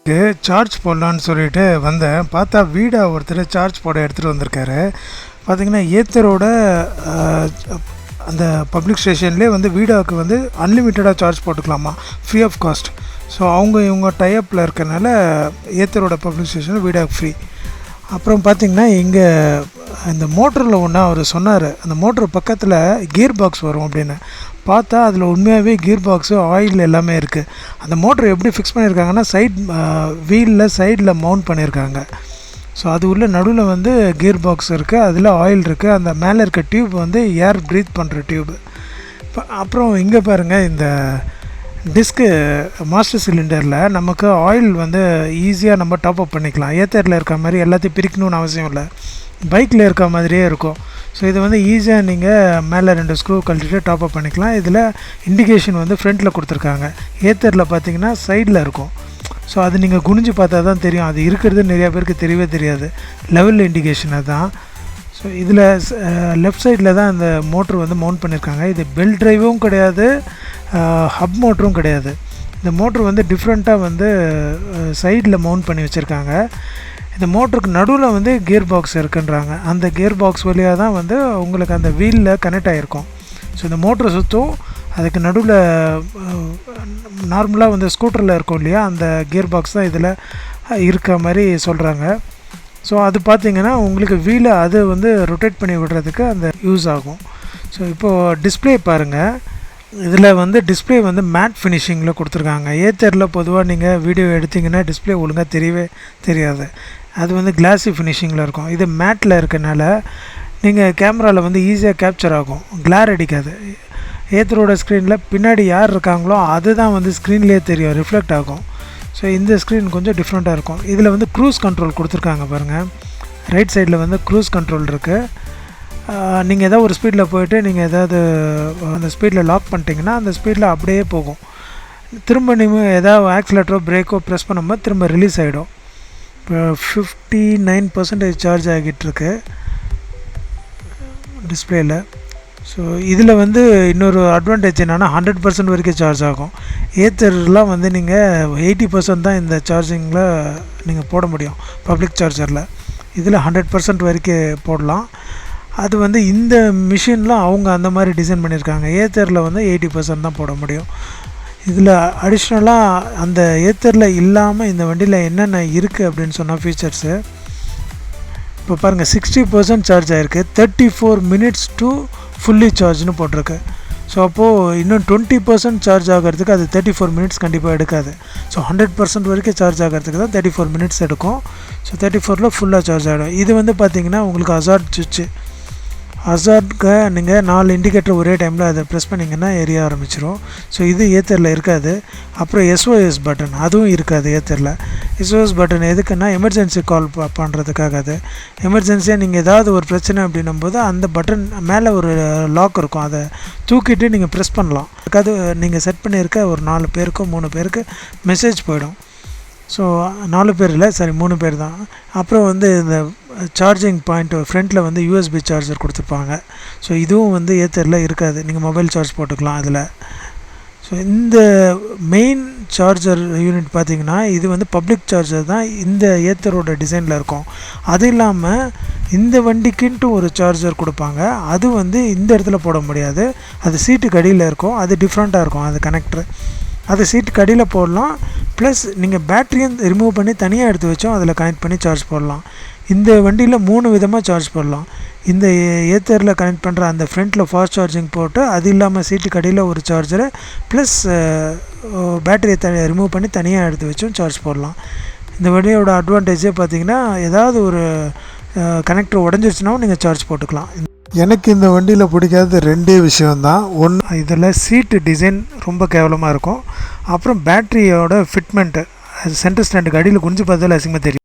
Charge போடலான்னு சொல்லிட்டு வந்தேன். பார்த்தா வீடா ஒருத்தர் சார்ஜ் போட எடுத்துகிட்டு வந்திருக்காரு. பார்த்தீங்கன்னா ஏத்தரோட அந்த பப்ளிக் ஸ்டேஷன்லேயே வந்து வீடாவுக்கு வந்து அன்லிமிட்டடாக சார்ஜ் போட்டுக்கலாமா, ஃப்ரீ ஆஃப் காஸ்ட். ஸோ இவங்க டைப்பில் இருக்கனால ஏத்தரோட பப்ளிக் ஸ்டேஷனில் வீடாவுக்கு ஃப்ரீ. அப்புறம் பார்த்திங்கன்னா இங்கே இந்த மோட்டரில் ஒன்றா அவர் சொன்னார், அந்த மோட்ரு பக்கத்தில் கியர் பாக்ஸ் வரும் அப்படின்னு. பார்த்தா அதில் உண்மையாகவே கியர் பாக்ஸு, ஆயில் எல்லாமே இருக்குது. அந்த மோட்ரு எப்படி ஃபிக்ஸ் பண்ணியிருக்காங்கன்னா வீலில் சைடில் மவுண்ட் பண்ணியிருக்காங்க. ஸோ அது உள்ள நடுவில் வந்து கியர் பாக்ஸ் இருக்குது, அதில் ஆயில் இருக்குது. அந்த மேலே இருக்க டியூப் வந்து ஏர் ப்ரீத் பண்ணுற டியூப்பு. அப்புறம் இங்கே பாருங்கள், இந்த டிஸ்க்கு மாஸ்டர் சிலிண்டரில் நமக்கு ஆயில் வந்து ஈஸியாக நம்ம டாப் அப் பண்ணிக்கலாம். ஏத்தரில் இருக்க மாதிரி எல்லாத்தையும் பிரிக்கணும்னு அவசியம் இல்லை, பைக்கில் இருக்க மாதிரியே இருக்கும். ஸோ இது வந்து ஈஸியாக நீங்கள் மேலே 2 ஸ்க்ரூ கழட்டிட்டு டாப் அப் பண்ணிக்கலாம். இதில் இண்டிகேஷன் வந்து ஃப்ரண்ட்டில் கொடுத்துருக்காங்க. ஏத்தரில் பார்த்தீங்கன்னா சைடில் இருக்கும். ஸோ அது நீங்கள் குனிஞ்சு பார்த்தா தான் தெரியும். அது இருக்கிறது நிறையா பேருக்கு தெரியவே தெரியாது. லெவல் இண்டிகேஷன் அதுதான். ஸோ இதில் லெஃப்ட் சைடில் தான் அந்த மோட்ரு வந்து மவுண்ட் பண்ணியிருக்காங்க. இது பெல்ட் ட்ரைவும் கிடையாது, ஹப் மோட்டரும் கிடையாது. இந்த மோட்ரு வந்து டிஃப்ரெண்ட்டாக வந்து சைடில் மவுண்ட் பண்ணி வச்சுருக்காங்க. இந்த மோட்டருக்கு நடுவில் வந்து கியர் பாக்ஸ் இருக்குன்றாங்க. அந்த கியர் பாக்ஸ் வழியாக தான் வந்து உங்களுக்கு அந்த வீலில் கனெக்ட் ஆகிருக்கும். ஸோ இந்த மோட்ரு சுற்றும், அதுக்கு நடுவில் நார்மலாக வந்து ஸ்கூட்டரில் இருக்கும் இல்லையா, அந்த கியர் பாக்ஸ் தான் இதில் இருக்க மாதிரி சொல்கிறாங்க. ஸோ அது பார்த்திங்கன்னா உங்களுக்கு வீலை அது வந்து ரொட்டேட் பண்ணி விடுறதுக்கு அந்த யூஸ் ஆகும். ஸோ இப்போது டிஸ்பிளே பாருங்கள். இதில் வந்து டிஸ்பிளே வந்து மேட் ஃபினிஷிங்கில் கொடுத்துருக்காங்க. ஏத்தரில் பொதுவாக நீங்கள் வீடியோ எடுத்திங்கன்னா டிஸ்பிளே ஒழுங்காக தெரியவே தெரியாது, அது வந்து கிளாஸி ஃபினிஷிங்கில் இருக்கும். இது மேட்டில் இருக்கனால நீங்கள் கேமராவில் வந்து ஈஸியாக கேப்சர் ஆகும், கிளார் அடிக்காது. ஏத்தரோட ஸ்க்ரீனில் பின்னாடி யார் இருக்காங்களோ அதுதான் வந்து ஸ்க்ரீன்லேயே தெரியும், ரிஃப்ளெக்ட் ஆகும். ஸோ இந்த ஸ்க்ரீன் கொஞ்சம் டிஃப்ரெண்ட்டாக இருக்கும். இதில் வந்து க்ரூஸ் கண்ட்ரோல் கொடுத்துருக்காங்க பாருங்கள். ரைட் சைடில் வந்து க்ரூஸ் கண்ட்ரோல் இருக்குது. நீங்கள் எதாவது ஒரு ஸ்பீடில் போய்ட்டு நீங்கள் எதாவது அந்த ஸ்பீடில் லாக் பண்ணிட்டீங்கன்னா அந்த ஸ்பீடில் அப்படியே போகும். திரும்ப நீங்கள் எதாவது ஆக்சிலேட்டரோ பிரேக்கோ ப்ரெஸ் பண்ணும்போது திரும்ப ரிலீஸ் ஆகிடும். இப்போ 59% சார்ஜ் ஆகிட்டுருக்கு டிஸ்பிளேயில். ஸோ இதில் வந்து இன்னொரு அட்வான்டேஜ் என்னென்னா 100% வரைக்கும் சார்ஜ் ஆகும். ஏத்தர்லாம் வந்து நீங்கள் 80% தான் இந்த சார்ஜிங்கில் நீங்கள் போட முடியும் பப்ளிக் சார்ஜரில். இதில் 100% வரைக்கும் போடலாம். அது வந்து இந்த மிஷினில் அவங்க அந்த மாதிரி டிசைன் பண்ணியிருக்காங்க. ஏத்தரில் வந்து 80% தான் போட முடியும். இதில் அடிஷ்னலாக அந்த ஏத்தரில் இல்லாமல் இந்த வண்டியில் என்னென்ன இருக்குது அப்படின்னு சொன்னால் ஃபீச்சர்ஸு இப்போ பாருங்கள், 60% சார்ஜ் ஆகிருக்கு, 34 minutes to ஃபுல்லி சார்ஜ்னு போட்டிருக்கு. ஸோ அப்போது இன்னும் 20% சார்ஜ் ஆகிறதுக்கு அது 34 minutes கண்டிப்பாக எடுக்காது. ஸோ 100% வரைக்கும் சார்ஜ் ஆகிறதுக்கு தான் 34 minutes எடுக்கும். ஸோ 34ல் ஃபுல்லாக சார்ஜ் ஆகிடும். இது வந்து பார்த்திங்கன்னா உங்களுக்கு ஹசார்ட் சுவிட்சு. ஹசார்ட்க்கு நீங்கள் 4 இண்டிகேட்டர் ஒரே டைமில் அதை ப்ரெஸ் பண்ணிங்கன்னா எரிய ஆரம்பிச்சிடும். ஸோ இது ஏத்தரில் இருக்காது. அப்புறம் SOS பட்டன் அதுவும் இருக்காது ஏத்தரில். SOS பட்டன் எதுக்குன்னா எமர்ஜென்சி கால் பண்ணுறதுக்காக. அது எமர்ஜென்சியாக நீங்கள் ஏதாவது ஒரு பிரச்சனை அப்படின்னும் போது அந்த பட்டன் மேலே ஒரு லாக் இருக்கும், அதை தூக்கிட்டு நீங்கள் ப்ரெஸ் பண்ணலாம். அதுக்காக நீங்கள் செட் பண்ணியிருக்க ஒரு 4 பேருக்கோ 3 பேருக்கு மெசேஜ் போயிடும். ஸோ 4 பேர் இல்லை, சரி 3 பேர் தான். அப்புறம் வந்து இந்த சார்ஜிங் பாயிண்ட் ஃப்ரண்ட்டில் வந்து USB சார்ஜர் கொடுத்துருப்பாங்க. ஸோ இதுவும் வந்து ஏத்தரில் இருக்காது, நீங்கள் மொபைல் சார்ஜ் போட்டுக்கலாம் அதில். ஸோ இந்த மெயின் சார்ஜர் யூனிட் பார்த்திங்கன்னா இது வந்து பப்ளிக் சார்ஜர் தான் இந்த ஏத்தரோட டிசைனில் இருக்கும். அது இல்லாமல் இந்த வண்டிக்குன்ட்டு ஒரு சார்ஜர் கொடுப்பாங்க, அது வந்து இந்த இடத்துல போட முடியாது, அது சீட்டுக்கு அடியில் இருக்கும், அது டிஃப்ரெண்ட்டாக இருக்கும் அது கனெக்டர். அது சீட்டுக்கு அடியில் போடலாம். ப்ளஸ் நீங்கள் பேட்டரியும் ரிமூவ் பண்ணி தனியாக எடுத்து வச்சோம் அதில் கனெக்ட் பண்ணி சார்ஜ் போடலாம். இந்த வண்டியில் 3 விதமாக சார்ஜ் போடலாம். இந்த ஏத்தரில் கனெக்ட் பண்ணுற அந்த ஃப்ரண்ட்டில் ஃபாஸ்ட் சார்ஜிங் போட்டு, அது இல்லாமல் சீட்டுக்கு அடியில் ஒரு சார்ஜரு ப்ளஸ் பேட்டரியை ரிமூவ் பண்ணி தனியாக எடுத்து வச்சும் சார்ஜ் போடலாம். இந்த வண்டியோட அட்வான்டேஜே பார்த்திங்கன்னா ஏதாவது ஒரு கனெக்டர் உடஞ்சிருச்சுனாவும் நீங்கள் சார்ஜ் போட்டுக்கலாம். எனக்கு இந்த வண்டியில் பிடிக்காத 2 விஷயந்தான். ஒன்று, இதில் சீட்டு டிசைன் ரொம்ப கேவலமாக இருக்கும். அப்புறம் பேட்டரியோட ஃபிட்மெண்ட்டு, அது சென்டர் ஸ்டாண்டுக்கு அடியில் குனிஞ்சு பார்த்தாலும் அசிங்கமாக தெரியும்.